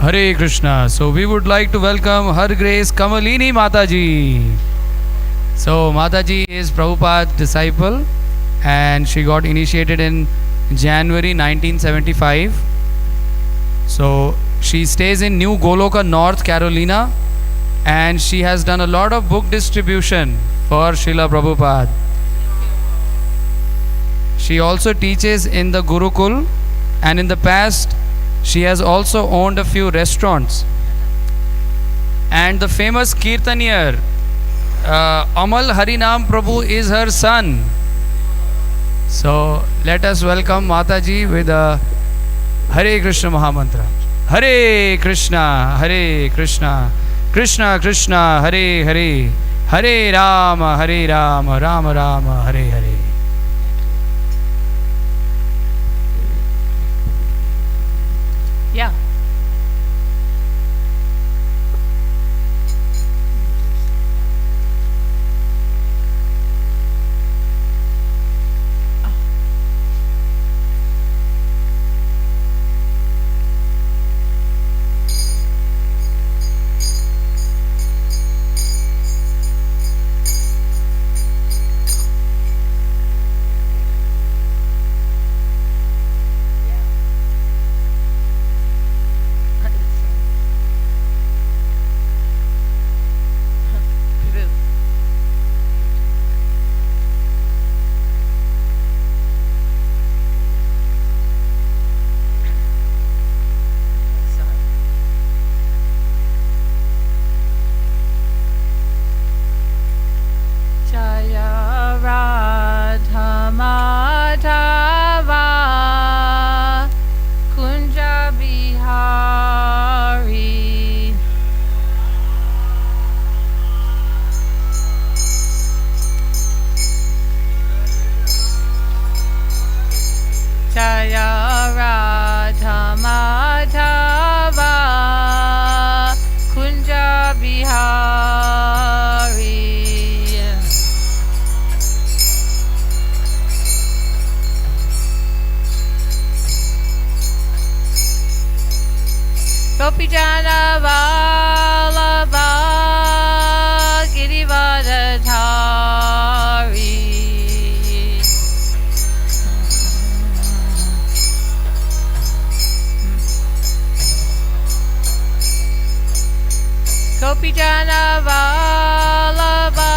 Hare Krishna. So we would like to welcome Her Grace Kamalini Mataji. So Mataji is Prabhupada's disciple and she got initiated in January 1975. So she stays in New Goloka, North Carolina, and she has done a lot of book distribution for Srila Prabhupada. She also teaches in the Gurukul, and in the past she has also owned a few restaurants. And the famous Kirtanier Amal Harinam Prabhu is her son. So let us welcome Mataji with a Hare Krishna Mahamantra. Hare Krishna, Hare Krishna, Krishna Krishna, Hare Hare, Hare Rama, Hare Rama, Rama Rama, Hare Hare. Yeah. Jaya Radha Madhava Kunja Bihari Jaya Radha Madhava Kunja Bihari Gopijana Vallabha Girivardhari Gopijana Vallabha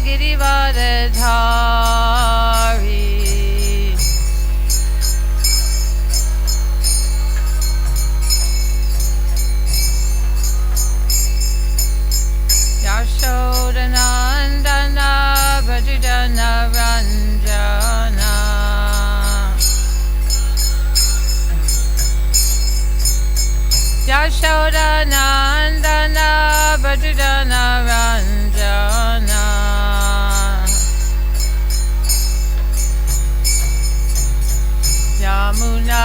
Girivardhari Yashodanandana Vrajadana Ranjana Yashodanandana Vrajadana Ranjana Yamuna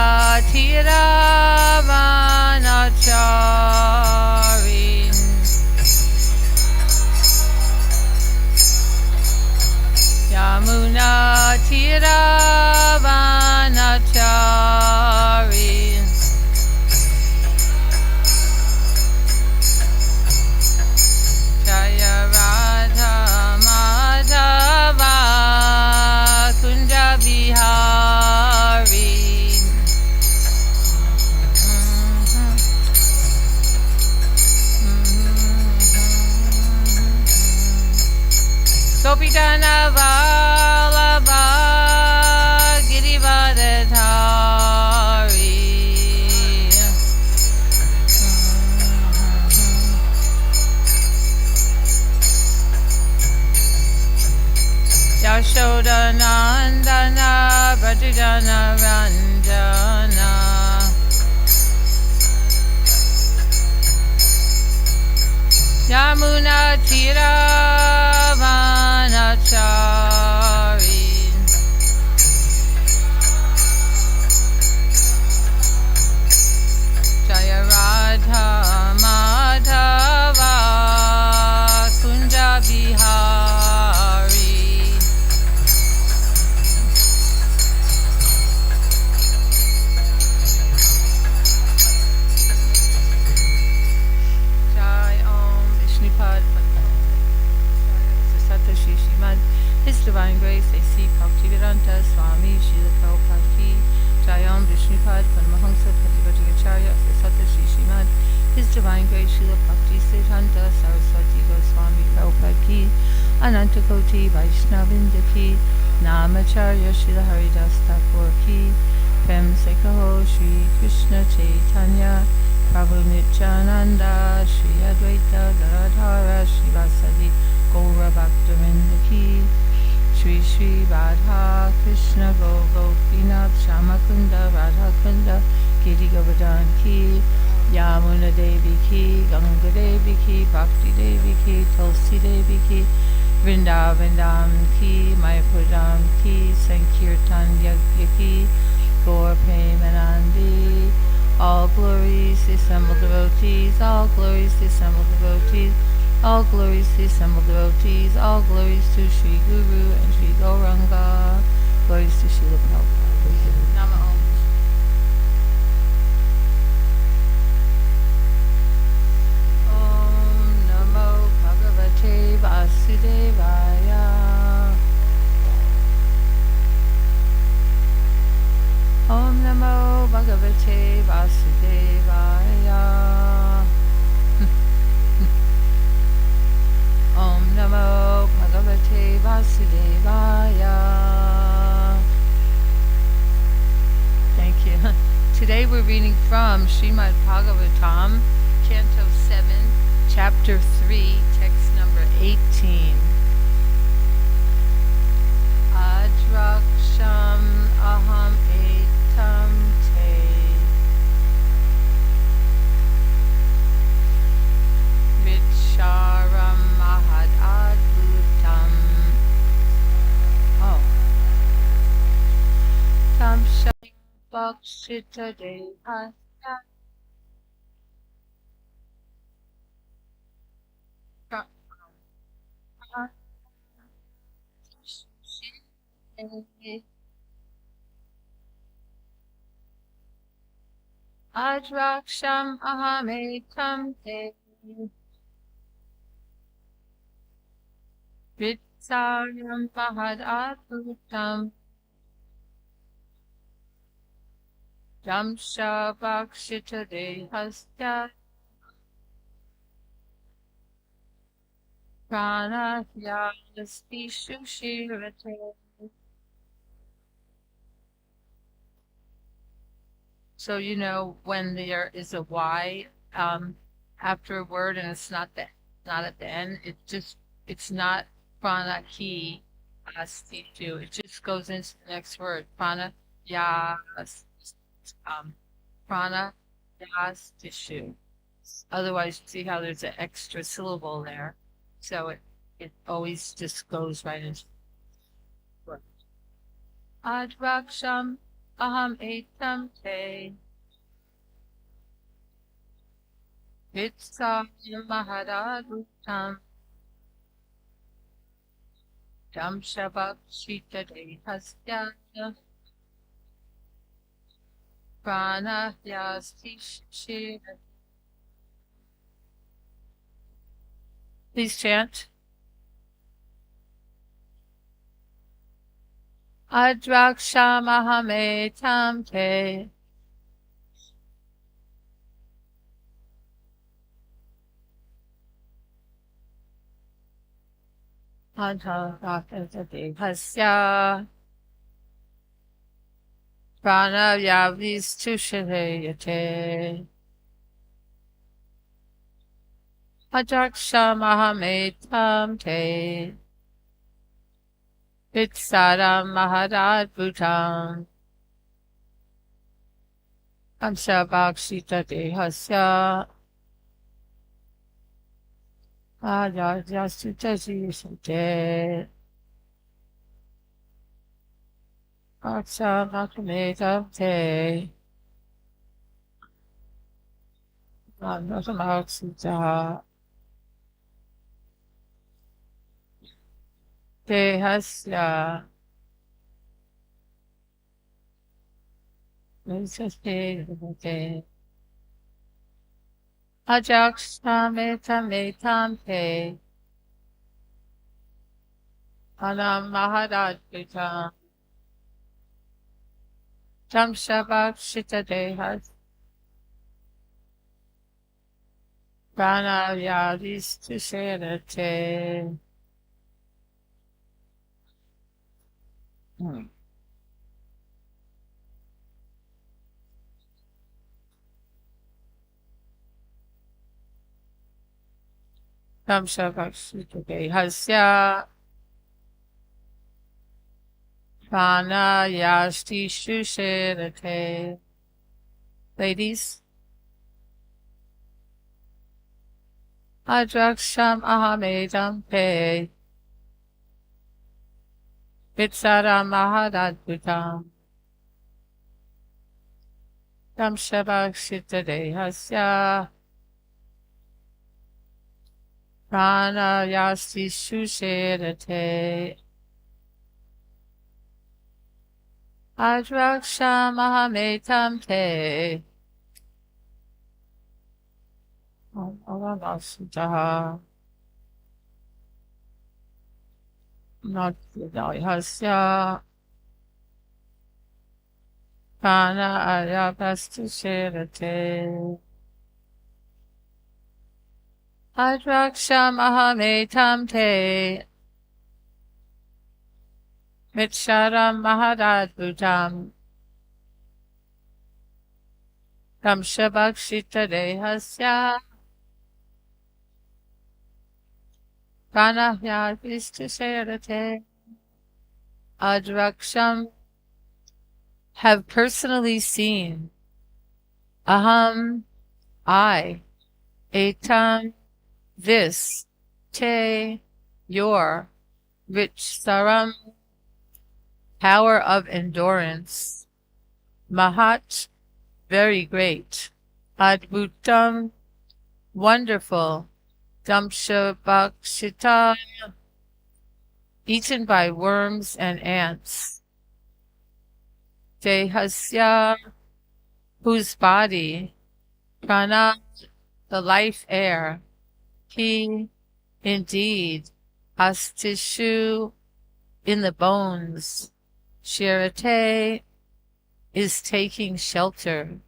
Tiravanachari Yamuna Tiravanachari Jaya Radha Madhava Kunja Bihari Gopijana Vallabha Girivardhari Yashodanandana Vrajadana Ranjana Yamuna Tiravanachari Jaya Radha Madhava Kunja Bihari Prabhupada, Paramahamsa Patibhajagacharya, Sata Shri Srimad, His Divine Grace Srila Bhakti Siddhanta Saraswati Goswami Prabhupada Ki, Ananta Koti Vaishnavinda Ki, Namacharya Srila Haridas Thakur Ki, Prem Sekaho Shri Krishna Chaitanya, Prabhu Nityananda, Shri Advaita Gadadhara, Shri Vasadi Gaura Bhaktavinda Ki, Shri Shri Radha Krishna Gopinath Shamakunda Radha Kunda Giri Govardhan Ki, Yamuna Devi Ki, Ganga Devi Ki, Bhakti Devi Ki, Tulsi Devi Ki, Vrindavan Ki, Mayapur Ki, Sankirtan Yagya Ki, Gaur Premanandi. All glories the assembled devotees, all glories the assembled devotees, all glories to the assembled devotees, all glories to Sri Guru and Sri Gauranga, glories to Srila Prabhupada. Namo. Om Namo Bhagavate Vasudevaya. Om Namo Bhagavate Vasudevaya. Om Namo Bhagavate Vasudevaya. Thank you. Today we're reading from Srimad Bhagavatam, Canto 7, Chapter 3, text number 18. Adraksham aham etam te Vicharam mahad advutam. Oh. Tam Bhakshita dehasya. Adraksham ahamekam te Vitsaryam mahad advutam Jamsha Bhakshita dehasya Pranahyasti Shushirate. So you know when there is a Y after a word and it's not at the end, it's not prana ki astitu. It just goes into the next word. Prana yas prana yastishu. Otherwise, you see how there's an extra syllable there. So it always just goes right into word. Adraksham aham etam te Vitsam mahadadutam Jamshabak shita dehasya Prana yasti shira. Please chant. Adraksham aham etam te Hasya Pranayavis Tushayate Adraksham ahametam te Vitsaram mahadadvutam Amshabhakshita dehasya Ajajasutajiṣate Akshamakumetam te Anasamaksita Dehasya Visasate Ajakshametam te Anam mahadadvitam Damshabakshita dehas Pranayadistusherate. Damshabakshita dehasya Pranayastistusherate. Ladies, Adraksham ahamedam pe Vitsaram mahadadbhutam Damshabakshita dehasya Pranayastistusherate. Adraksham ahametam te Avanasutaha Natvidayasya Pana Ayapastusherate. Adraksham ahametam te Mitsharam mahadadbhutam Damshabakshita dehasya Pranayadistusherate. Adraksham, have personally seen. Aham, I. Etam, this. Te, your. Rich saram, power of endurance. Mahat, very great. Adbhutam, wonderful. Damshabakshita, eaten by worms and ants. Dehasya, whose body. Prana, the life air. He, indeed. Astishu, in the bones. Shirate, is taking shelter.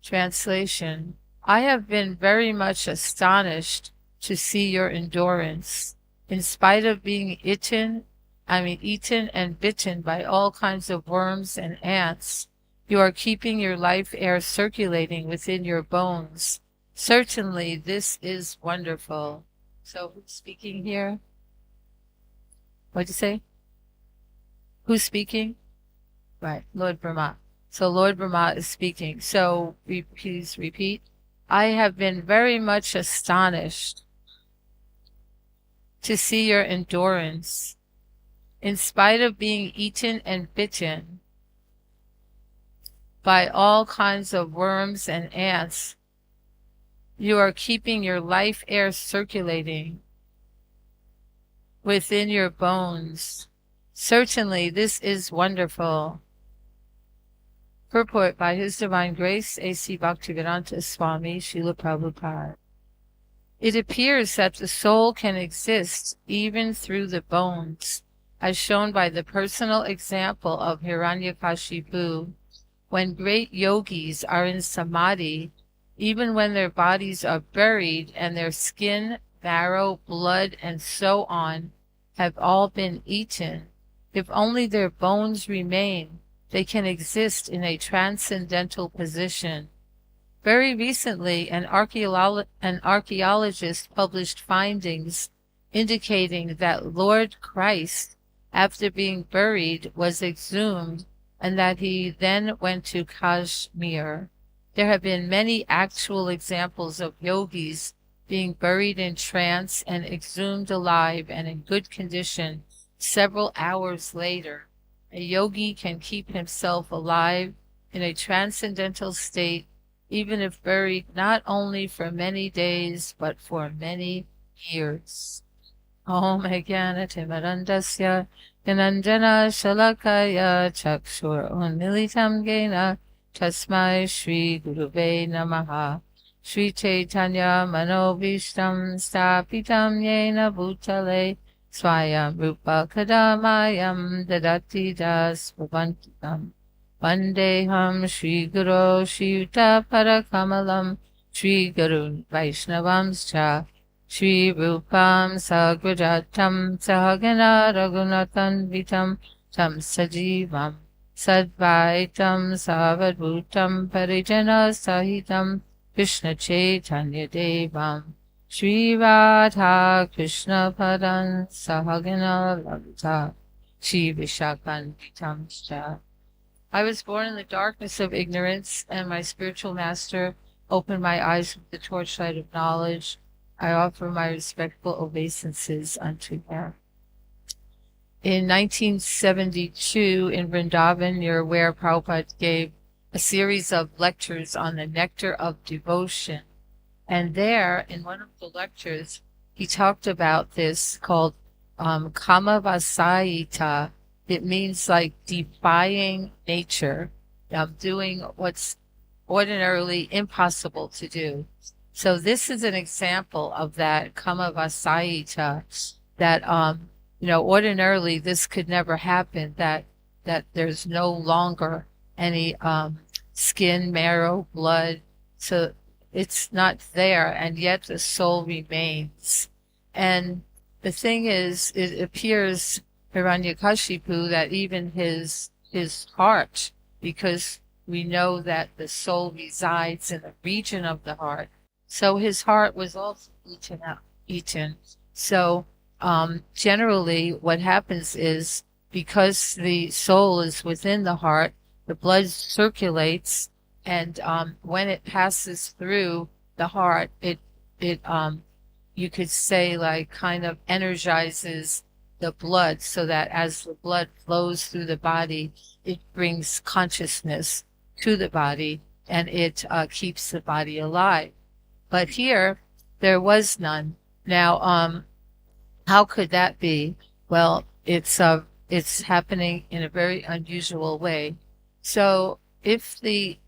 Translation. I have been very much astonished to see your endurance. In spite of being eaten and bitten by all kinds of worms and ants, you are keeping your life air circulating within your bones. Certainly, this is wonderful. So, who's speaking here? What'd you say? Who's speaking? Right, Lord Brahma. So, Lord Brahma is speaking. So, please repeat. I have been very much astonished to see your endurance. In spite of being eaten and bitten by all kinds of worms and ants, you are keeping your life air circulating within your bones. Certainly, this is wonderful. Purport by His Divine Grace, A.C. Bhaktivedanta Swami, Srila Prabhupada. It appears that the soul can exist even through the bones, as shown by the personal example of Hiranyakashipu. When great yogis are in samadhi, even when their bodies are buried and their skin, marrow, blood, and so on have all been eaten, if only their bones remain, they can exist in a transcendental position. Very recently, an archaeologist published findings indicating that Lord Christ, after being buried, was exhumed and that he then went to Kashmir. There have been many actual examples of yogis being buried in trance and exhumed alive and in good condition several hours later. A yogi can keep himself alive in a transcendental state even if buried not only for many days but for many years. Om Jnana-timirandasya Gyananjana Shalakaya Chakshur Unmilitam Yena Tasmai Shri Gurave Namaha. Shri Chaitanya Manobhishtam Stapitam Yena Bhutale Swayam Rupa Kadamayam Dadati Das Bhavantam Vandeham Shri Guru Shri Yuta Parakamalam Shri Guru Vaishnavamscha Shri Rupam Sagrajatam Sahagana Raghunathan Vitam Tam Sajivam Sadvaitam Savadhutam Parijana Sahitam Krishna Chaitanya Devam Shri Radha Krishna Padan Sahagana Lalita Shri Vishakanvitamscha. I was born in the darkness of ignorance, and my spiritual master opened my eyes with the torchlight of knowledge. I offer my respectful obeisances unto him. In 1972, in Vrindavan, near where Prabhupada gave a series of lectures on the nectar of devotion. And there, in one of the lectures, he talked about this called Kamavasayita. It means like defying nature, doing what's ordinarily impossible to do. So this is an example of that Kamavasayita, that ordinarily this could never happen, that there's no longer any skin, marrow, blood, so it's not there, and yet the soul remains. And the thing is, it appears Hiranyakashipu that even his heart, because we know that the soul resides in the region of the heart, so his heart was also eaten. So generally what happens is, because the soul is within the heart, the blood circulates, and when it passes through the heart, it you could say, like, kind of energizes the blood, so that as the blood flows through the body, it brings consciousness to the body, and it keeps the body alive. But here, there was none. Now, how could that be? Well, it's happening in a very unusual way. So if the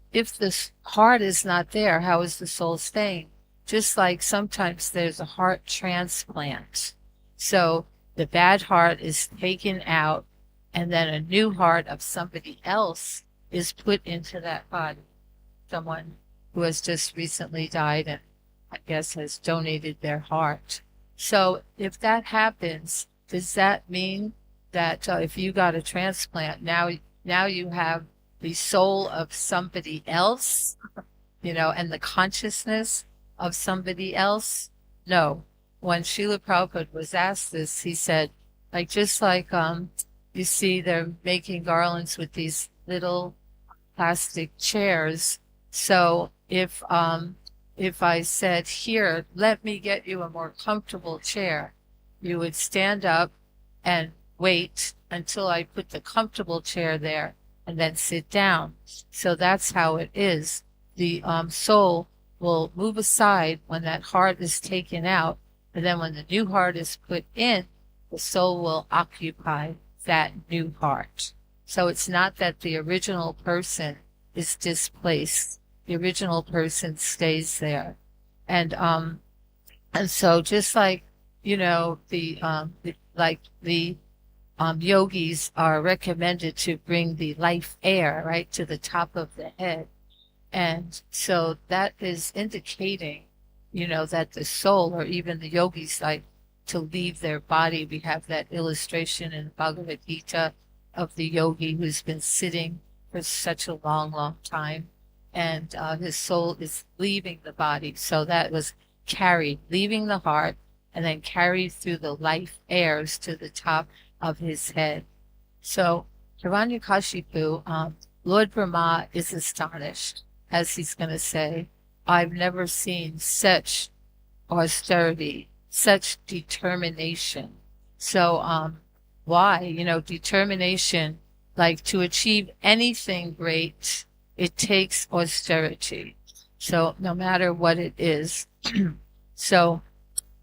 heart is not there, how is the soul staying? Just like sometimes there's a heart transplant. So the bad heart is taken out, and then a new heart of somebody else is put into that body. Someone who has just recently died and I guess has donated their heart. So if that happens, does that mean that if you got a transplant, now you have the soul of somebody else, and the consciousness of somebody else? No. When Srila Prabhupada was asked this, he said, just like you see they're making garlands with these little plastic chairs. So if I said, here, let me get you a more comfortable chair, you would stand up and wait until I put the comfortable chair there and then sit down. So that's how it is. The soul will move aside when that heart is taken out, and then when the new heart is put in, the soul will occupy that new heart. So it's not that the original person is displaced. The original person stays there. And so just like, the yogis are recommended to bring the life air right to the top of the head. And so that is indicating, that the soul, or even the yogis, like to leave their body. We have that illustration in Bhagavad Gita of the yogi who's been sitting for such a long, long time, and his soul is leaving the body. So that was carried, leaving the heart, and then carried through the life airs to the top of his head. So Hiranyakashipu, Lord Brahma is astonished, as he's going to say, I've never seen such austerity, such determination. So why? Determination, like to achieve anything great, it takes austerity. So no matter what it is. So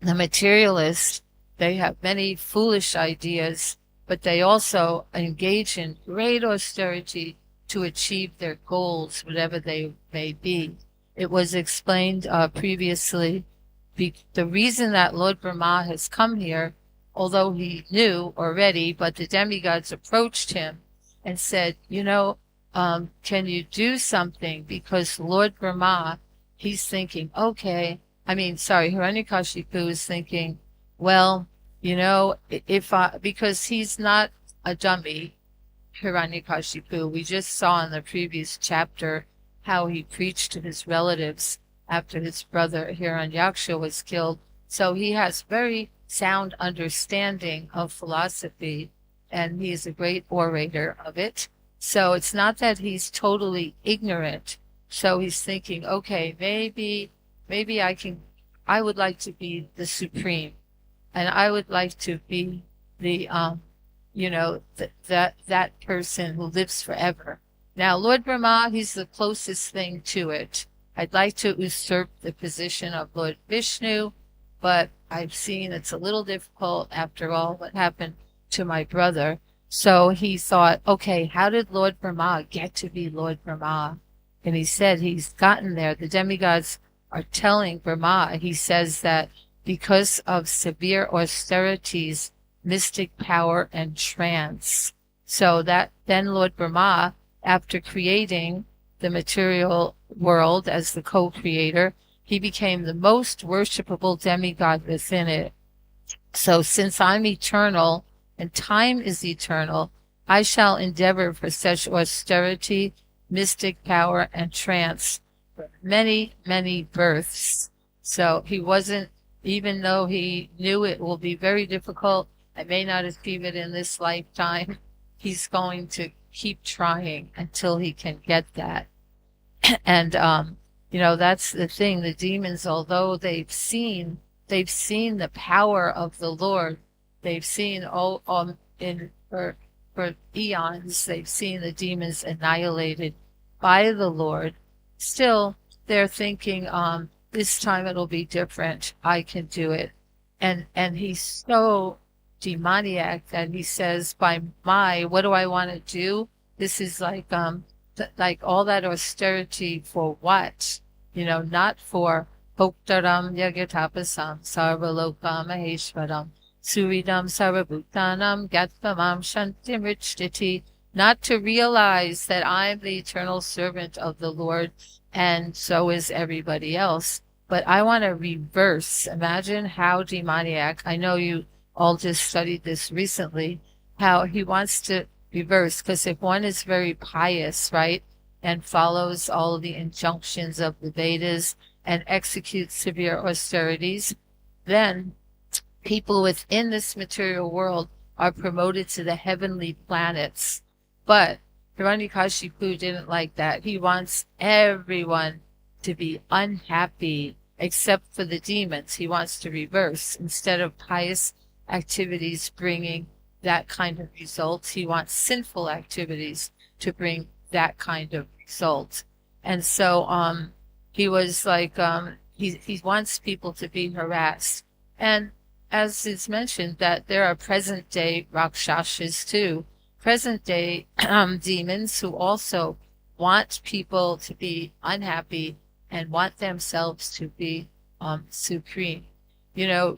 the materialists, they have many foolish ideas, but they also engage in great austerity to achieve their goals, whatever they may be. It was explained previously, the reason that Lord Brahma has come here, although he knew already, but the demigods approached him and said, can you do something? Because Lord Brahma, he's thinking, okay, Hiranyakashipu is thinking, well, because he's not a dummy, Hiranyakashipu. We just saw in the previous chapter how he preached to his relatives after his brother Hiranyaksha was killed. So he has very sound understanding of philosophy, and he is a great orator of it. So it's not that he's totally ignorant. So he's thinking, okay, maybe I would like to be the supreme, and I would like to be the that person who lives forever. Now, Lord Brahma, he's the closest thing to it. I'd like to usurp the position of Lord Vishnu, but I've seen it's a little difficult after all what happened to my brother. So he thought, okay, how did Lord Brahma get to be Lord Brahma? And he said he's gotten there. The demigods are telling Brahma, he says that because of severe austerities, mystic power, and trance. So that then Lord Brahma, after creating the material world as the co-creator, he became the most worshipable demigod within it. So since I'm eternal and time is eternal, I shall endeavor for such austerity, mystic power, and trance for many, many births. So he wasn't, even though he knew it will be very difficult, I may not achieve it in this lifetime, he's going to keep trying until he can get that. And, that's the thing. The demons, although they've seen the power of the Lord. They've seen for eons, they've seen the demons annihilated by the Lord. Still, they're thinking, this time it'll be different. I can do it. And he's so demoniac that he says, what do I want to do? This is like all that austerity for what? Not for Bhoktaram Yagatapasam Sarvaloka Maheshwaram Suridam Sarvabhutanam Gatpamam Shantim Richtiti, not to realize that I'm the eternal servant of the Lord and so is everybody else. But I want to reverse. Imagine how demoniac. I know you all just studied this recently, how he wants to reverse, because if one is very pious, right, and follows all the injunctions of the Vedas and executes severe austerities, then people within this material world are promoted to the heavenly planets. But Hiranyakashipu didn't like that. He wants everyone to be unhappy except for the demons. He wants to reverse. Instead of pious activities bringing that kind of results, he wants sinful activities to bring that kind of result. And so he was like, he wants people to be harassed. And as is mentioned, that there are present day Rakshasas too, present day demons who also want people to be unhappy and want themselves to be supreme.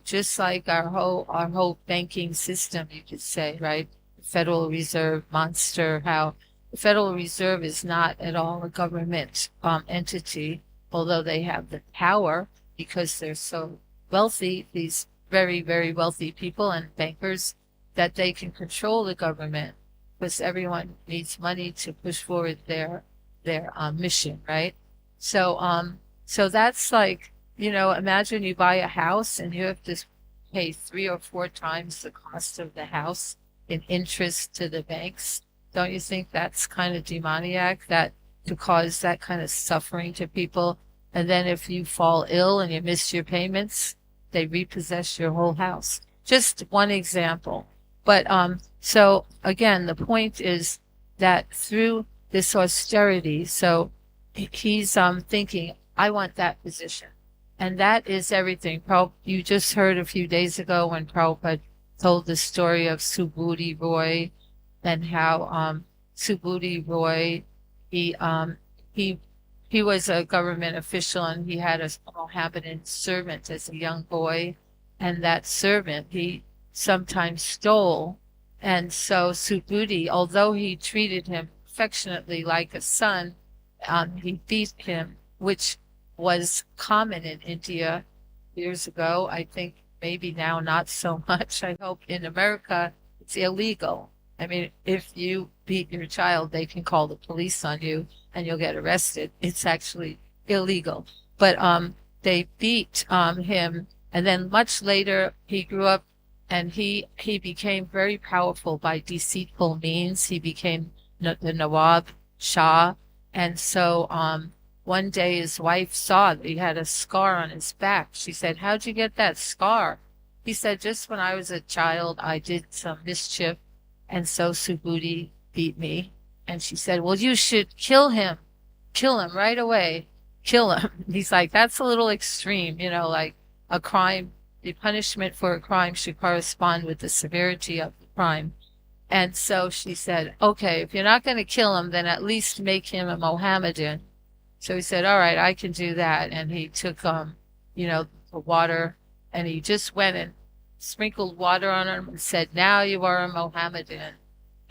Just like our whole banking system, you could say, right? The Federal Reserve monster, how the Federal Reserve is not at all a government entity, although they have the power because they're so wealthy, these very, very wealthy people and bankers, that they can control the government because everyone needs money to push forward their mission, right? So that's like, imagine you buy a house and you have to pay 3 or 4 times the cost of the house in interest to the banks. Don't you think that's kind of demoniac, that to cause that kind of suffering to people? And then if you fall ill and you miss your payments, they repossess your whole house. Just one example. But so again, the point is that through this austerity, so he's thinking, I want that position. And that is everything. You just heard a few days ago when Prabhupada told the story of Subhuti Roy and how Subhuti Roy, he was a government official and he had a Mohammedan servant as a young boy. And that servant, he sometimes stole. And so Subhuti, although he treated him affectionately like a son. He beat him, which was common in India years ago. I think maybe now not so much. I hope in America it's illegal. I mean, if you beat your child, they can call the police on you and you'll get arrested. It's actually illegal. But they beat him, and then much later he grew up and he became very powerful by deceitful means. He became the Nawab Shah, and so one day his wife saw that he had a scar on his back. She said, "How'd you get that scar?" He said, "Just when I was a child, I did some mischief, and so Subhuti beat me." And she said, "Well, you should kill him right away, kill him." He's like, "That's a little extreme, like a crime. The punishment for a crime should correspond with the severity of the crime." And so she said, "Okay, if you're not going to kill him, then at least make him a Mohammedan." So he said, "All right, I can do that." And he took, the water, and he just went and sprinkled water on him and said, "Now you are a Mohammedan."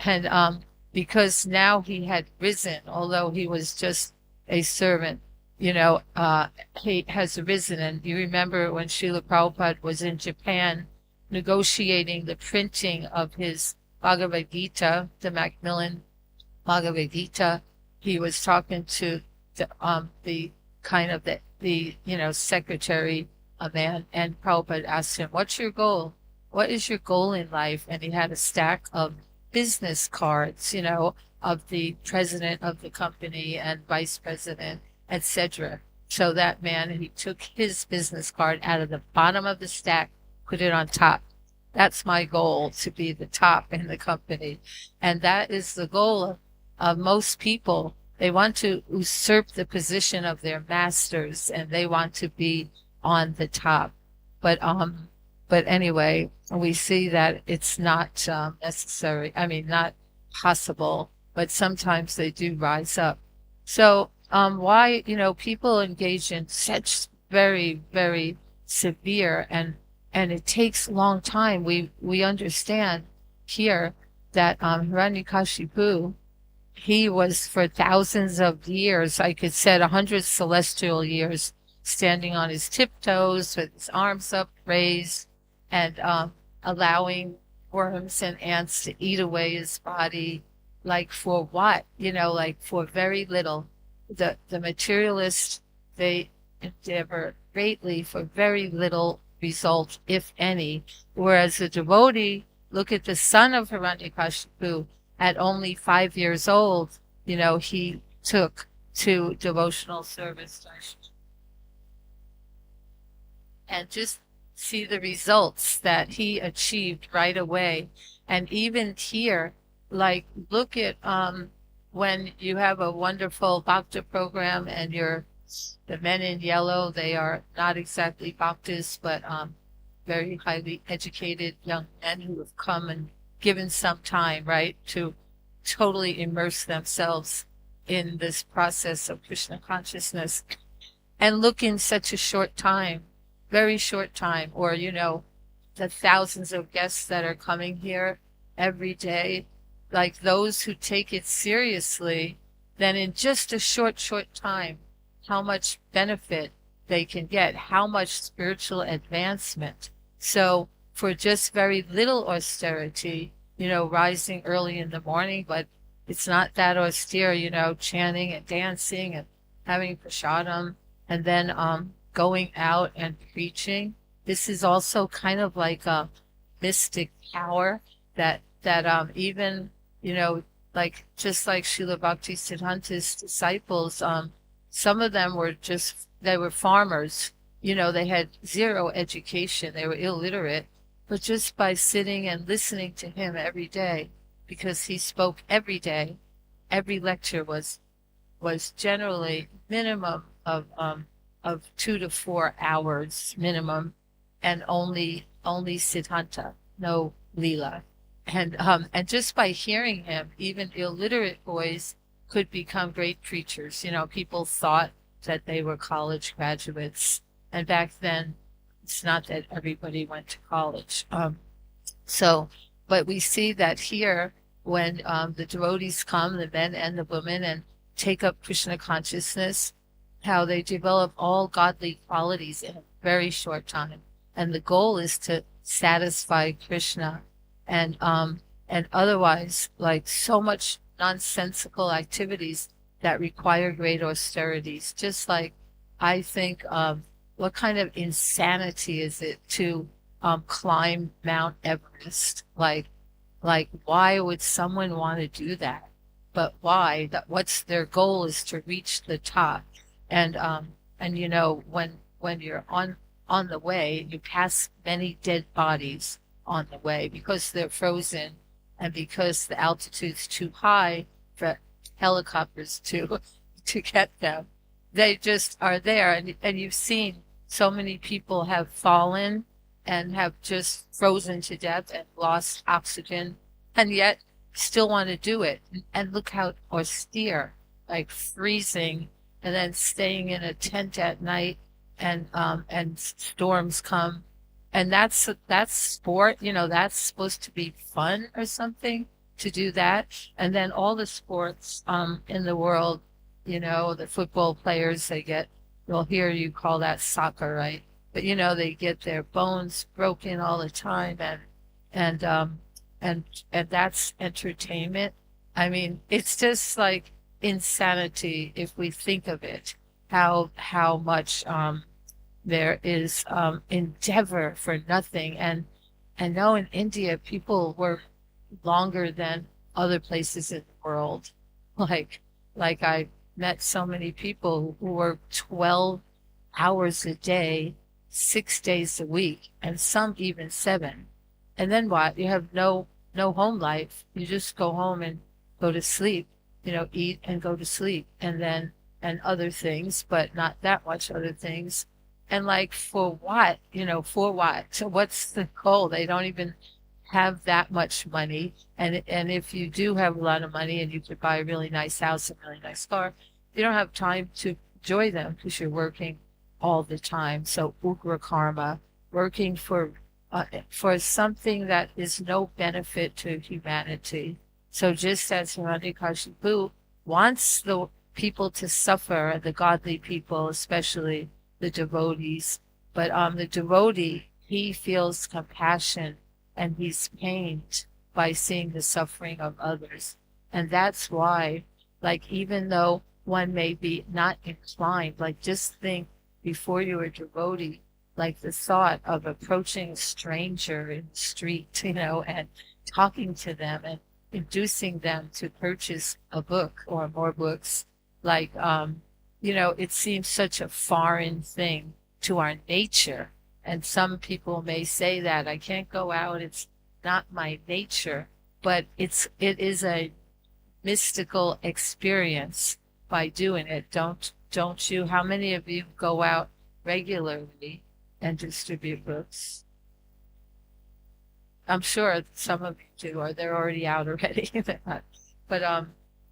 And because now he had risen, although he was just a servant, he has risen. And you remember when Srila Prabhupada was in Japan negotiating the printing of his Bhagavad Gita, the Macmillan Bhagavad Gita, he was talking to the secretary, a man, and Prabhupada asked him, "What's your goal? What is your goal in life?" And he had a stack of business cards, of the president of the company and vice president, etc. So that man, he took his business card out of the bottom of the stack, put it on top. That's my goal, to be the top in the company. And that is the goal of most people. They want to usurp the position of their masters, and they want to be on the top. But anyway, we see that it's not necessary. I mean, not possible, but sometimes they do rise up. So why, people engage in such very, very severe and it takes a long time. We understand here that Hiranyakashipu, he was for thousands of years, I could say 100 celestial years, standing on his tiptoes with his arms up raised and allowing worms and ants to eat away his body. Like for what? Like for very little. The materialists, they endeavor greatly for very little result, if any. Whereas the devotee, look at the son of Hiranyakashipu, at only 5 years old, he took to devotional service. And just see the results that he achieved right away. And even here, like, look at when you have a wonderful bhakta program and the men in yellow, they are not exactly bhaktas, but very highly educated young men who have come and given some time, right, to totally immerse themselves in this process of Krishna consciousness. And look, in such a short time, very short time, or, the thousands of guests that are coming here every day, like those who take it seriously, then in just a short time, how much benefit they can get, how much spiritual advancement. So for just very little austerity, rising early in the morning, but it's not that austere, chanting and dancing and having prasadam, and then going out and preaching. This is also kind of like a mystic power that even, like just like Srila Bhaktisiddhanta's disciples, some of them they were farmers, they had zero education, they were illiterate, but just by sitting and listening to him every day, because he spoke every day, every lecture was generally minimum of 2 to 4 hours minimum, and only Siddhanta, no Leela. And just by hearing him, even illiterate boys could become great preachers. People thought that they were college graduates, and back then it's not that everybody went to college. But we see that here, when the devotees come, the men and the women, and take up Krishna consciousness, how they develop all godly qualities in a very short time. And the goal is to satisfy Krishna. And otherwise, like so much nonsensical activities that require great austerities. Just like I think, what kind of insanity is it to climb Mount Everest? Like why would someone want to do that? But why? That what's their goal is to reach the top. And you know, when you're on the way, you pass many dead bodies on the way because they're frozen and because the altitude's too high for helicopters to get them. They just are there, and you've seen so many people have fallen and have just frozen to death and lost oxygen, and yet still want to do it. And look how austere, like freezing and then staying in a tent at night, and storms come. And that's sport, you know, that's supposed to be fun or something to do that. And then all the sports in the world, you know, the football players, you'll hear you call that soccer, right? But you know, they get their bones broken all the time, and and that's entertainment. I mean, it's just like insanity if we think of it, how much there is endeavor for nothing. And I know in India people work longer than other places in the world. Like I met so many people who work 12 hours a day, 6 days a week, and some even 7. And then what? You have no home life. You just go home and go to sleep, you know, eat and go to sleep, and other things, but not that much other things. And like, for what? You know, for what? So what's the goal? They don't even have that much money. And if you do have a lot of money and you could buy a really nice house and a really nice car, you don't have time to enjoy them because you're working all the time. So ugra karma, working for something that is no benefit to humanity. So just as Hiranyakashipu wants the people to suffer, the godly people, especially the devotees, but the devotee, he feels compassion and he's pained by seeing the suffering of others. And that's why, like, even though one may be not inclined, like, just think before you're a devotee, like the thought of approaching a stranger in the street, you know, and talking to them and inducing them to purchase a book or more books, like, you know, it seems such a foreign thing to our nature. And some people may say that I can't go out, it's not my nature, but it is a mystical experience by doing it. Don't you? How many of you go out regularly and distribute books? I'm sure some of you do, or they're already out already. But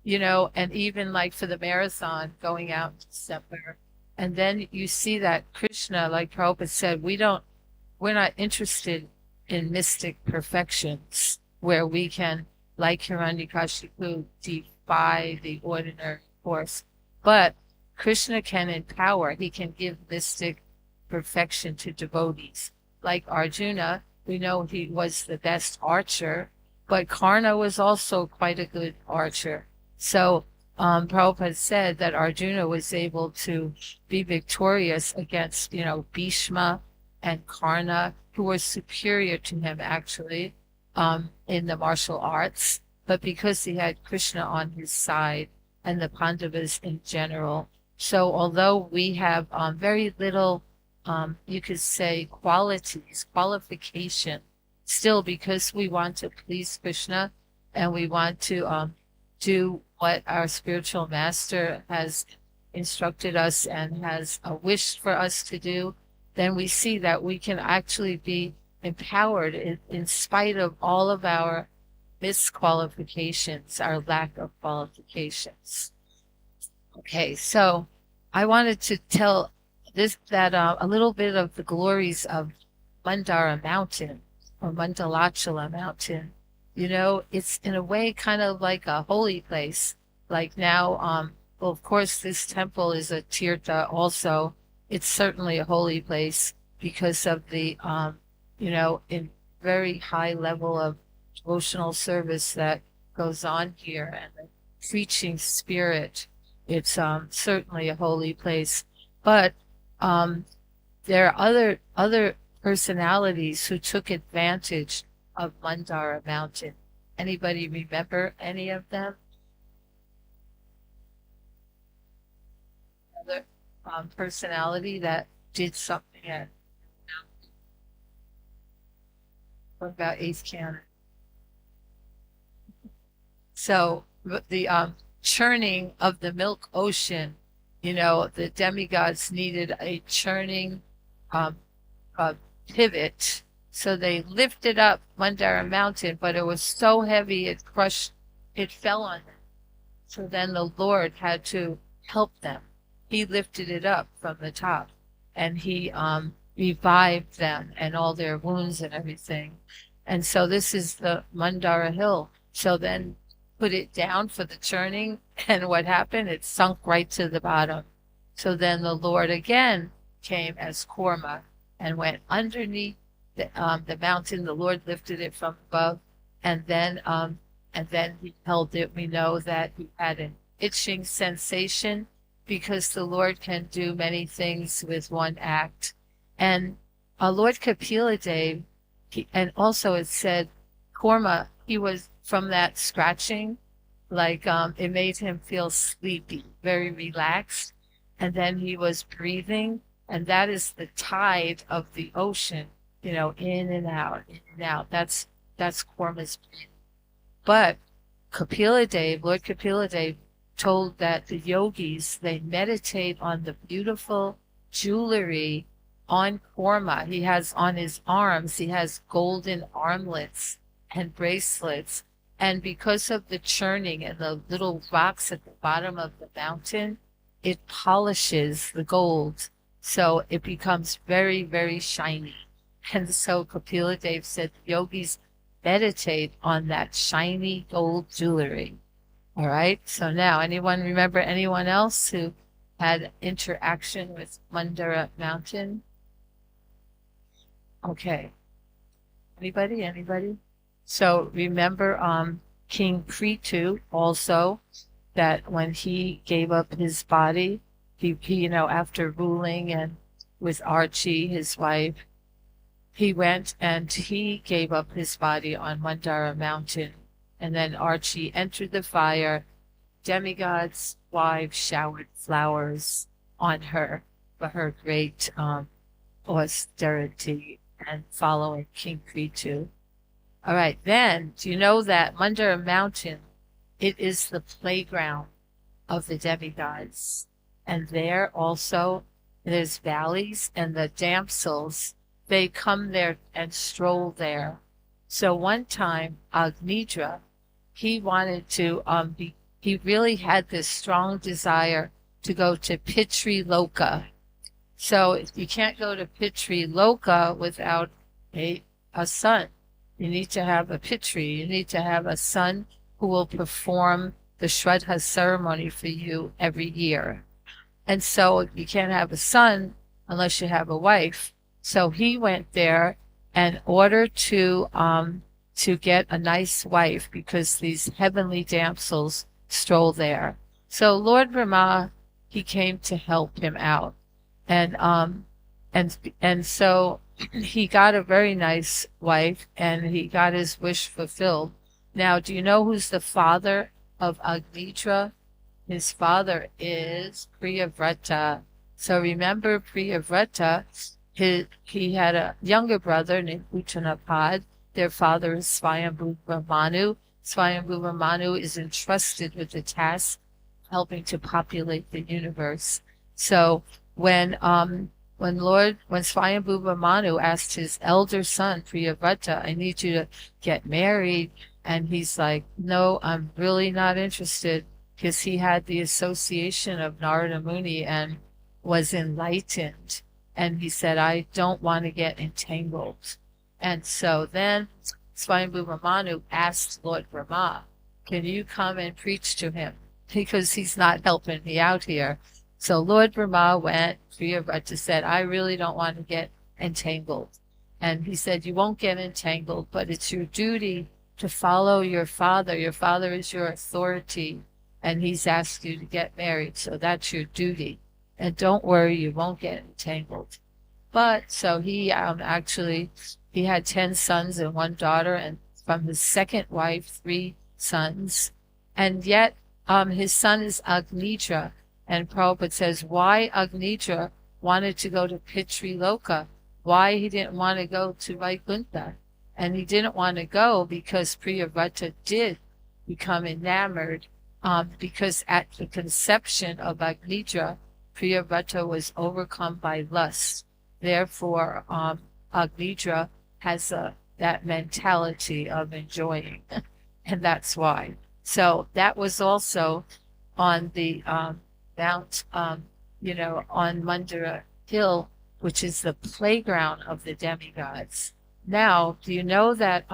you know, and even like for the marathon going out in December, and then you see that Krishna, like Prabhupada said, we're not interested in mystic perfections where we can, like Hiranyakashipu, defy the ordinary course. But Krishna can empower, he can give mystic perfection to devotees. Like Arjuna, we know he was the best archer, but Karna was also quite a good archer. So Prabhupada said that Arjuna was able to be victorious against, you know, Bhishma and Karna, who were superior to him actually in the martial arts, but because he had Krishna on his side and the Pandavas in general. So although we have very little, you could say, qualification, still because we want to please Krishna and we want to do what our spiritual master has instructed us and has wished for us to do, then we see that we can actually be empowered in spite of all of our misqualifications, our lack of qualifications. Okay, so I wanted to tell that a little bit of the glories of Mandara Mountain or Mandalachala Mountain. it's in a way kind of like a holy place. Like now, well, of course, this temple is a tirtha also. It's certainly a holy place because of the, in very high level of devotional service that goes on here and the preaching spirit. It's certainly a holy place. But um, there are other personalities who took advantage of Mandara Mountain. Anybody remember any of them? Other personality that did something at what about eighth canon? So the churning of the milk ocean, the demigods needed a churning um, pivot. So they lifted up Mandara Mountain, but it was so heavy it fell on them. So then the Lord had to help them. He lifted it up from the top and he revived them and all their wounds and everything. And so this is the Mandara Hill. So then put it down for the churning, and what happened? It sunk right to the bottom. So then the Lord again came as Korma and went underneath the mountain. The Lord lifted it from above, and then he held it. We know that he had an itching sensation because the Lord can do many things with one act. And Lord Kapila Dev, and also it said Korma, he was from that scratching, like it made him feel sleepy, very relaxed. And then he was breathing, and that is the tide of the ocean, in and out, in and out. That's Korma's breathing. But Lord Kapila Dev told that the yogis, they meditate on the beautiful jewelry on Korma. He has on his arms, he has golden armlets and bracelets. And because of the churning and the little rocks at the bottom of the mountain, it polishes the gold. So it becomes very, very shiny. And so Kapila Dev said yogis meditate on that shiny gold jewelry. All right. So now, anyone remember anyone else who had interaction with Mandara Mountain? Okay. Anybody? So remember King Kritu also, that when he gave up his body, he after ruling and with Archie, his wife, he went and he gave up his body on Mandara Mountain. And then Archie entered the fire. Demigod's wives showered flowers on her for her great austerity and following King Kritu. All right, then, do you know that Mandara Mountain, it is the playground of the demigods? And there also, there's valleys, and the damsels, they come there and stroll there. So one time, Agnidra, he wanted to he really had this strong desire to go to Pitri Loka. So you can't go to Pitri Loka without a son. You need to have a Pitri. You need to have a son who will perform the Shraddha ceremony for you every year. And so you can't have a son unless you have a wife. So he went there in order to get a nice wife, because these heavenly damsels stroll there. So Lord Brahma, he came to help him out. And so he got a very nice wife, and he got his wish fulfilled. Now, do you know who's the father of Agnidra? His father is Priyavrata. So remember Priyavrata, he had a younger brother named Uttanapad. Their father is Swayambhuva Manu. Swayambhuva Manu is entrusted with the task of helping to populate the universe. So when Swayambhuva Manu asked his elder son, Priyavrata, I need you to get married, and he's like, no, I'm really not interested, because he had the association of Narada Muni and was enlightened. And he said, I don't want to get entangled. And so then Swayambhuva Manu asked Lord Brahma, can you come and preach to him? Because he's not helping me out here. So Lord Brahma went. Priyavrata said, I really don't want to get entangled. And he said, you won't get entangled, but it's your duty to follow your father. Your father is your authority, and he's asked you to get married. So that's your duty. And don't worry, you won't get entangled. But so he he had 10 sons and 1 daughter, and from his second wife, 3 sons. And yet his son is Agnitra. And Prabhupada says, why Agnitra wanted to go to Pitri Loka? Why he didn't want to go to Vaikuntha? And he didn't want to go because Priyavrata did become enamored, because at the conception of Agnitra, Priyavrata was overcome by lust. Therefore, Agnitra has that mentality of enjoying, and that's why. So that was also on the Mount, on Mandara Hill, which is the playground of the demigods. Now, do you know that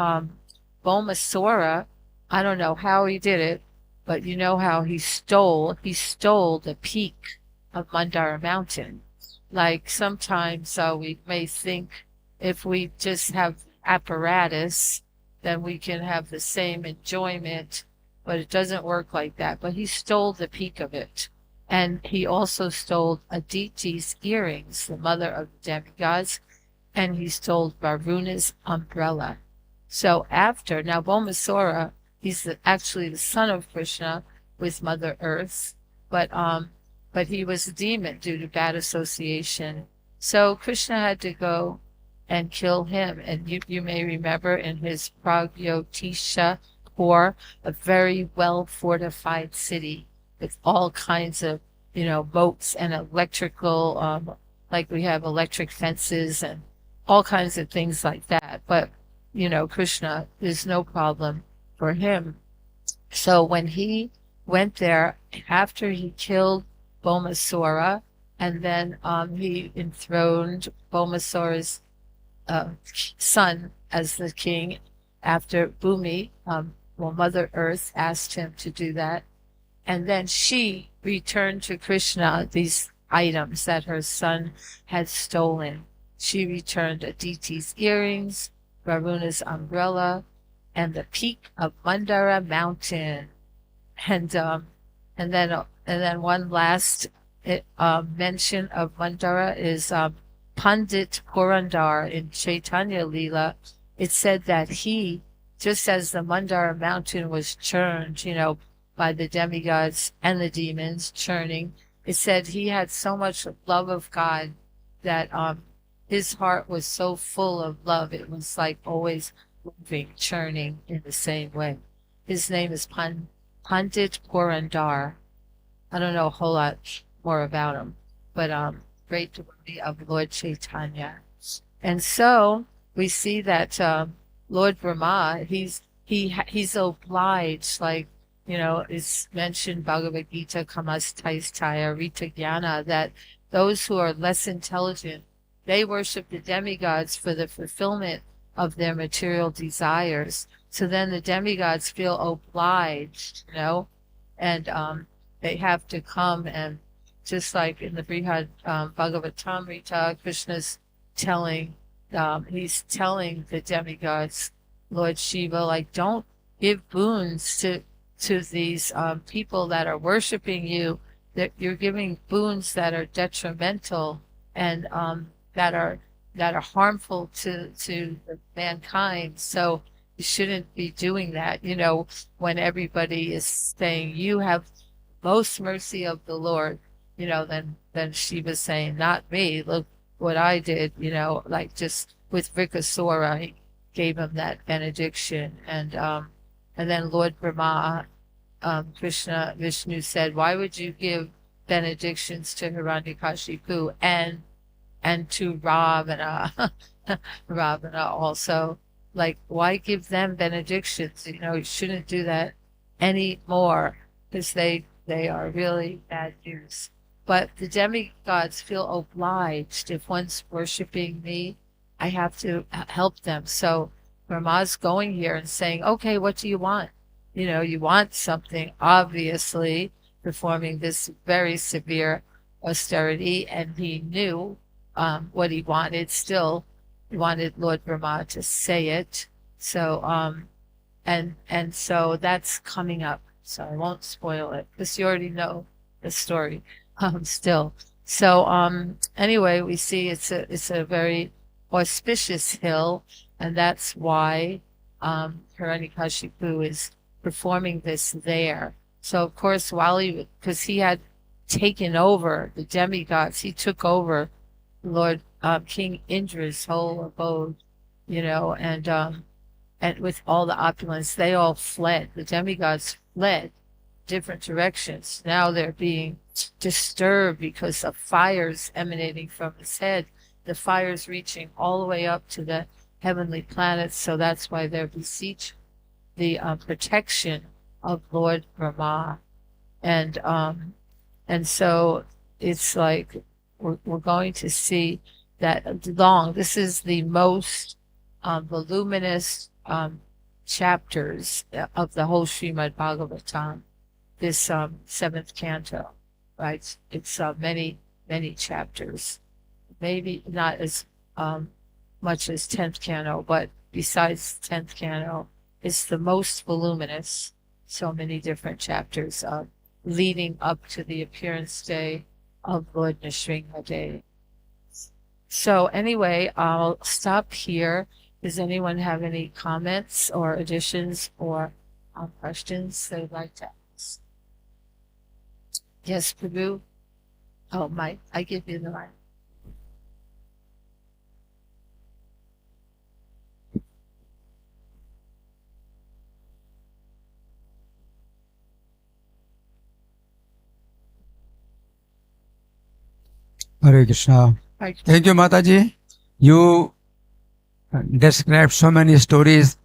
Bhaumasura, I don't know how he did it, but you know how he stole the peak of Mandara Mountain. Like sometimes we may think if we just have apparatus, then we can have the same enjoyment, but it doesn't work like that. But he stole the peak of it. And he also stole Aditi's earrings, the mother of the demigods, and he stole Varuna's umbrella. So now Bhaumasura, he's actually the son of Krishna with Mother Earth, but he was a demon due to bad association. So Krishna had to go and kill him. And you may remember in his Pragyotisha Pur, a very well fortified city with all kinds of, boats and electrical, like we have electric fences and all kinds of things like that. But, Krishna, there's no problem for him. So when he went there, after he killed Bhaumasura, and then he enthroned Bhaumasura's son as the king after Bhumi, Mother Earth asked him to do that. And then she returned to Krishna these items that her son had stolen. She returned Aditi's earrings, Varuna's umbrella, and the peak of Mandara Mountain. And then one last mention of Mandara is Pandit Purandar in Chaitanya Leela. It said that he, just as the Mandara Mountain was churned, by the demigods and the demons churning, it said he had so much love of God that his heart was so full of love. It was like always moving, churning in the same way. His name is Pandit Purandar. I don't know a whole lot more about him, but great devotee of Lord Chaitanya. And so we see that Lord Brahma, he's obliged, like, it's mentioned Bhagavad Gita, Kamastaistaya, Rita Jnana, that those who are less intelligent, they worship the demigods for the fulfillment of their material desires. So then the demigods feel obliged, and they have to come, and just like in the Brihad Bhagavatamrita, Krishna's he's telling the demigods, Lord Shiva, like, don't give boons to these people that are worshiping you, that you're giving boons that are detrimental and that are harmful to mankind. So you shouldn't be doing that, when everybody is saying you have most mercy of the Lord, then Shiva's saying, not me, look what I did, like just with Vrikasura, he gave him that benediction. And then Lord Brahma, Vishnu said, why would you give benedictions to Hiranyakashipu and to Ravana, Ravana also? Like, why give them benedictions? You shouldn't do that anymore, because they are really bad news. But the demigods feel obliged. If one's worshiping me, I have to help them. So Brahma's going here and saying, okay, what do you want? You know, you want something, obviously, performing this very severe austerity, and he knew what he wanted. Still, he wanted Lord Brahma to say it. So, and so that's coming up. So I won't spoil it because you already know the story. Still, so anyway, we see it's a very auspicious hill, and that's why Hiranyakashipu is performing this there. So of course, because he had taken over the demigods, he took over Lord King Indra's whole abode, you know, and with all the opulence, they all fled. The demigods fled different directions. Now they're being disturbed because of fires emanating from his head. The fires reaching all the way up to the heavenly planets. So that's why they're beseeching the protection of Lord Brahma, and so it's like we're going to see that long. This is the most voluminous chapters of the whole Srimad Bhagavatam. This seventh canto, right? It's many chapters. Maybe not as much as 10th canto, but besides 10th canto, it's the most voluminous. So many different chapters leading up to the appearance day of Lord Nrsimhadev. So anyway, I'll stop here. Does anyone have any comments or additions or questions they would like to ask? Yes, Prabhu? Oh, Mike, I give you the line. Hare Krishna. Right. Thank you, Mataji. You described so many stories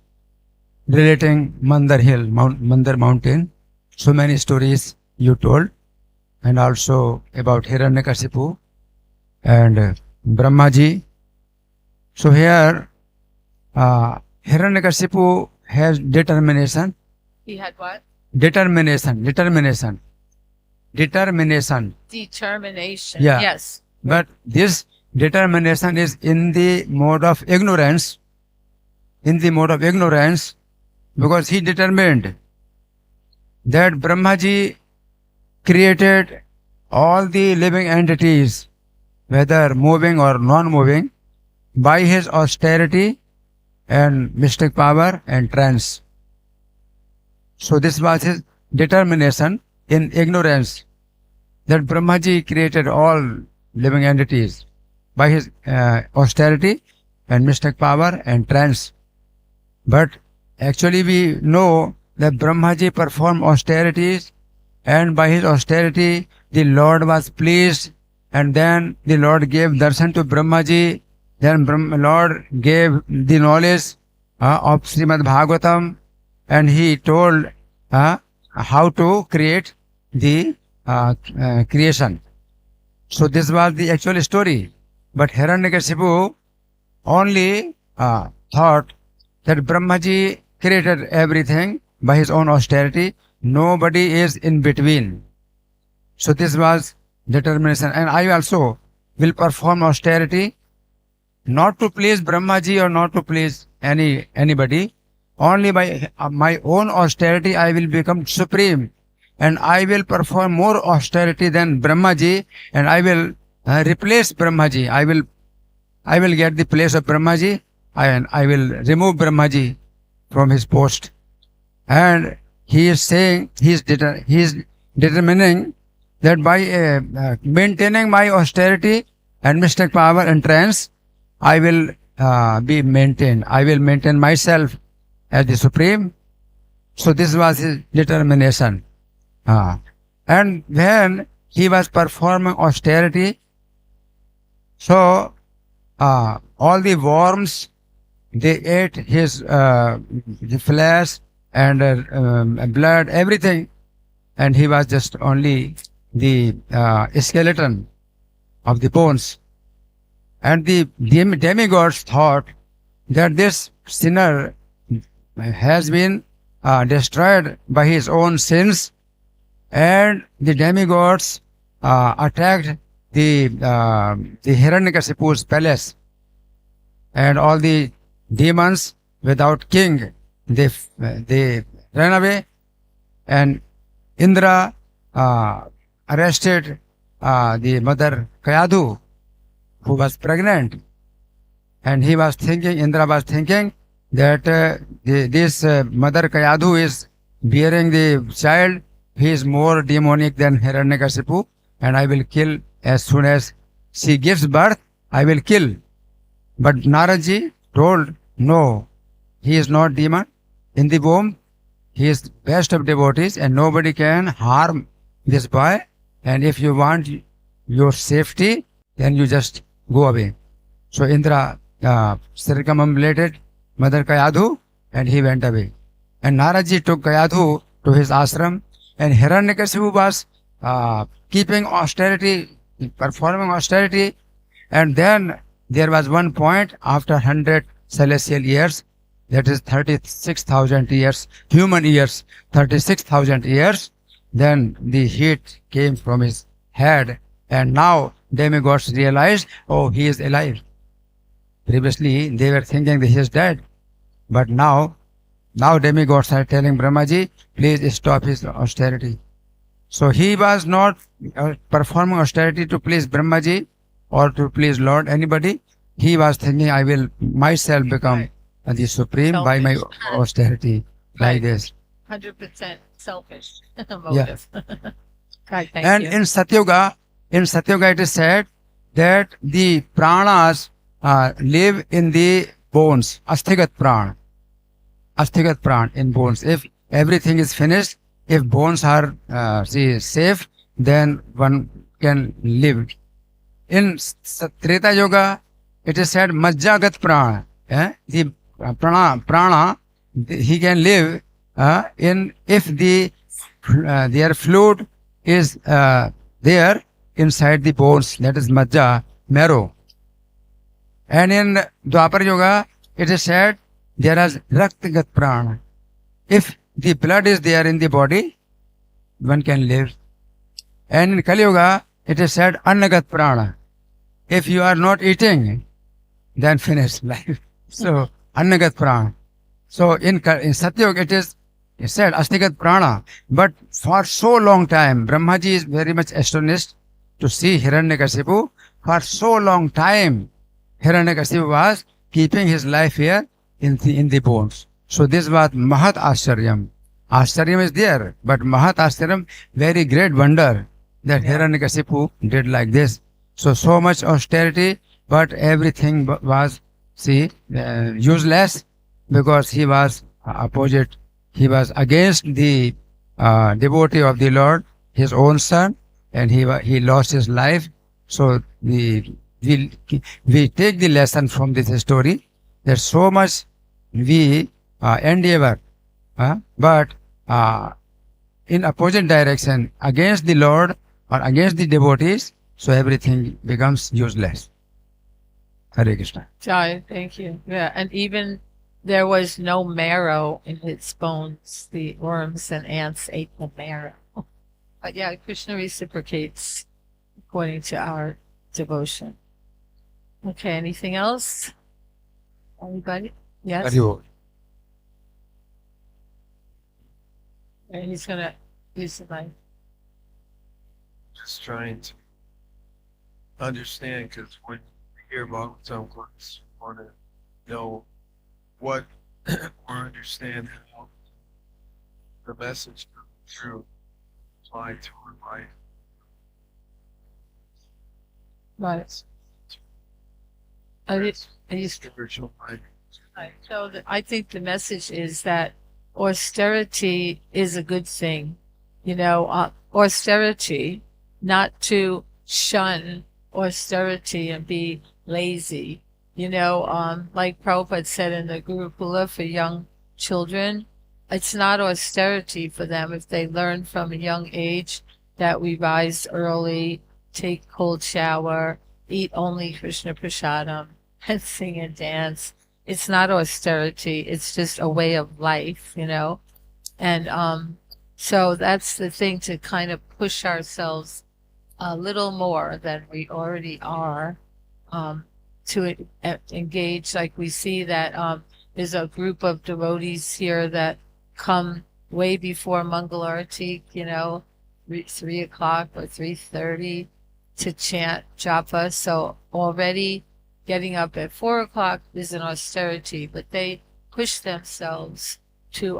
relating Mandar Hill, Mandar Mountain. So many stories you told, and also about Hiranyakashipu and Brahmaji. So here, Hiranyakashipu has determination. He had what? Determination. Determination. Yeah. Yes. But this determination is in the mode of ignorance. Because he determined that Brahmaji created all the living entities, whether moving or non-moving, by his austerity and mystic power and trance. So this was his determination in ignorance, that Brahmaji created all living entities by his austerity and mystic power and trance. But actually we know that Brahmaji performed austerities, and by his austerity the Lord was pleased, and then the Lord gave darshan to Brahmaji. Then Lord gave the knowledge of Srimad Bhagavatam, and he told how to create the creation. So this was the actual story. But Hiranyakashipu only thought that Brahmaji created everything by his own austerity. Nobody is in between. So this was determination. And I also will perform austerity, not to please Brahmaji or not to please anybody. Only by my own austerity I will become supreme, and I will perform more austerity than Brahmaji, and I will replace Brahmaji. I will get the place of Brahmaji, and I will remove Brahmaji from his post. And he is saying, he is determining that by maintaining my austerity and mystic power and trance, I will be maintained. I will maintain myself as the supreme. So this was his determination. And when he was performing austerity, so all the worms, they ate his the flesh and blood, everything, and he was just only the skeleton of the bones. And the demigods thought that this sinner has been destroyed by his own sins, and the demigods attacked the Hiranyakashipu's palace, and all the demons without king, they ran away, and Indra arrested the mother Kayadhu, who was pregnant, and Indra was thinking that this mother Kayadhu is bearing the child. He is more demonic than Hiranyakashipu, and I will kill as soon as she gives birth. I will kill. But Naraji told, no, he is not demon. In the womb, he is best of devotees, and nobody can harm this boy. And if you want your safety, then you just go away. So Indra circumambulated Mother Kayadhu, and he went away. And Naraji took Kayadhu to his ashram, and Hiranyakashipu was keeping austerity, performing austerity, and then there was one point after 100 celestial years, that is 36,000 years, human years, 36,000 years, then the heat came from his head, and now demigods realized, oh, he is alive. Previously, they were thinking that he is dead, but now demigods are telling Brahmaji, please stop his austerity. So he was not performing austerity to please Brahmaji or to please Lord, anybody. He was thinking, I will myself become the supreme by my austerity, like this. 100% selfish motive. Right, thank And you. in Satyuga it is said that the pranas live in the bones, asthigat pran in bones. If everything is finished, if bones are safe, then one can live. In Treta Yoga, it is said majjagat prana. The prana, he can live in if their fluid is there inside the bones, that is majja, marrow. And in Dwapar Yoga, it is said there is raktagat prana. If the blood is there in the body, one can live. And in Kali Yoga, it is said annagat prana. If you are not eating, then finish life. So annagat prana. So in Satyug it is said astigat prana. But for so long time, Brahmaji is very much astonished to see Hiranyakashipu. For so long time, Hiranyakashipu was keeping his life here in the bones. So this was Mahat Ascharyam. Ascharyam is there, but Mahat Ascharyam, very great wonder that Hiranyakashipu did like this. So much austerity, but everything was, useless, because he was opposite. He was against the devotee of the Lord, his own son, and he lost his life. So we take the lesson from this story that so much we endeavor, but in opposite direction, against the Lord or against the devotees, so everything becomes useless. Hare Krishna. Jai, thank you. Yeah, and even there was no marrow in his bones. The worms and ants ate the marrow. But yeah, Krishna reciprocates according to our devotion. Okay, anything else? Anybody? Yes? Hari Bol. And he's going to use the mic. Just trying to understand, because when you hear Bhagavatam class, you want to know what or understand how the message comes through, apply to our life. Right. I used to Spiritual life. So I think the message is that austerity is a good thing. You know, austerity, not to shun austerity and be lazy. You know, like Prabhupada said in the Gurukula for young children, it's not austerity for them if they learn from a young age that we rise early, take cold shower, eat only Krishna Prasadam, and sing and dance. it's not austerity. It's just a way of life, you know. And so that's the thing, to kind of push ourselves a little more than we already are, to engage. Like we see that there's a group of devotees here that come way before Mangalarti, you know, 3 o'clock or 3:30 to chant japa. So already getting up at 4 o'clock is an austerity, but they push themselves to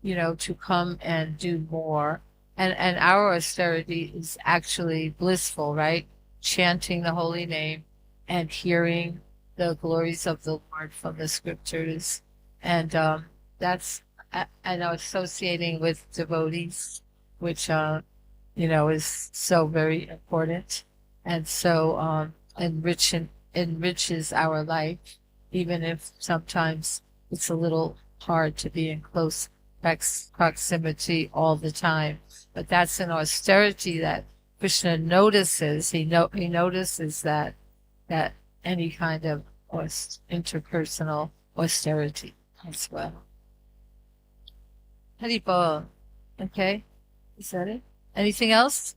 you know, to come and do more. And our austerity is actually blissful, right? Chanting the holy name and hearing the glories of the Lord from the scriptures. And that's, I know, associating with devotees, which, you know, is so very important. And so enriches our life, even if sometimes it's a little hard to be in close proximity all the time. But that's an austerity that Krishna notices. He notices that any kind of interpersonal austerity as well. Haribol. Okay, is that it? Anything else?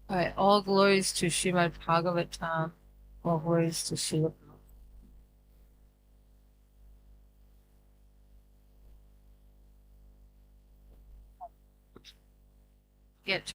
All right. All glories to Srimad Bhagavatam. All glories to Srila. Get